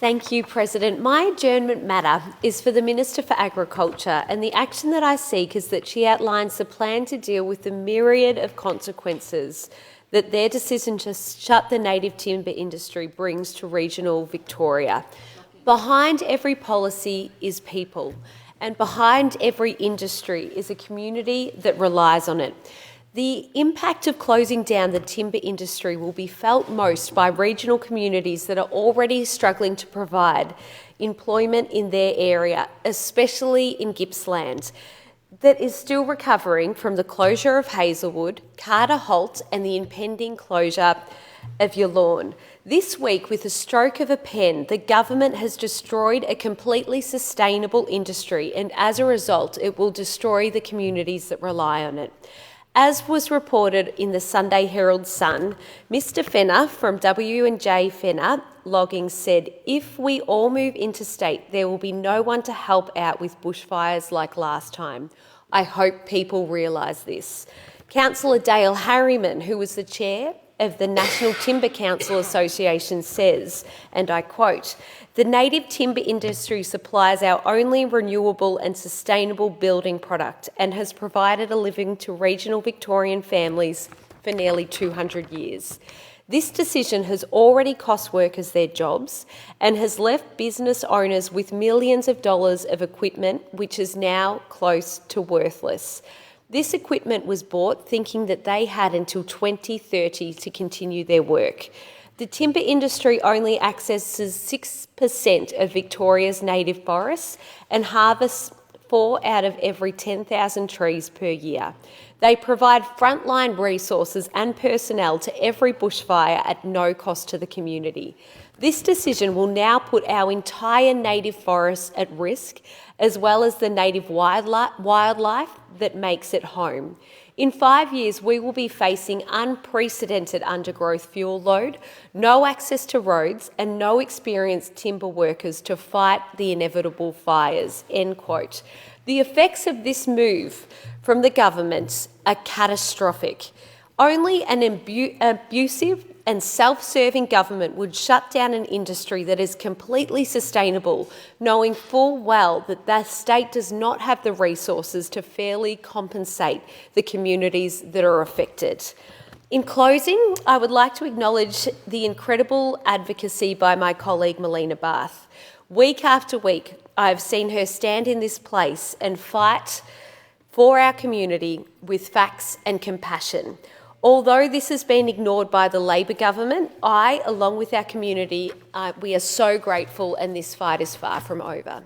Thank you, President. My adjournment matter is for the Minister for Agriculture, and the action that I seek is that she outlines the plan to deal with the myriad of consequences that their decision to shut the native timber industry brings to regional Victoria. Behind every policy is people, and behind every industry is a community that relies on it. The impact of closing down the timber industry will be felt most by regional communities that are already struggling to provide employment in their area, especially in Gippsland, that is still recovering from the closure of Hazelwood, Carter Holt and the impending closure of Yallourn. This week, with a stroke of a pen, the government has destroyed a completely sustainable industry, and as a result, it will destroy the communities that rely on it. As was reported in the Sunday Herald Sun, Mr Fenner from W&J Fenner Logging said, "If we all move interstate, there will be no one to help out with bushfires like last time." I hope people realise this. Councillor Dale Harriman, who was the chair of the National Timber Council Association, says, and I quote, "The native timber industry supplies our only renewable and sustainable building product and has provided a living to regional Victorian families for nearly 200 years. This decision has already cost workers their jobs and has left business owners with millions of dollars of equipment which is now close to worthless. This equipment was bought thinking that they had until 2030 to continue their work. The timber industry only accesses 6% of Victoria's native forests and harvests 4 out of every 10,000 trees per year. They provide frontline resources and personnel to every bushfire at no cost to the community. This decision will now put our entire native forests at risk, as well as the native wildlife that makes it home. In 5 years, we will be facing unprecedented undergrowth fuel load, no access to roads, and no experienced timber workers to fight the inevitable fires." End quote. The effects of this move from the government are catastrophic. Only an abusive and self-serving government would shut down an industry that is completely sustainable, knowing full well that the state does not have the resources to fairly compensate the communities that are affected. In closing, I would like to acknowledge the incredible advocacy by my colleague Melina Barth. Week after week, I have seen her stand in this place and fight for our community with facts and compassion. Although this has been ignored by the Labor government, I, along with our community, we are so grateful, and this fight is far from over.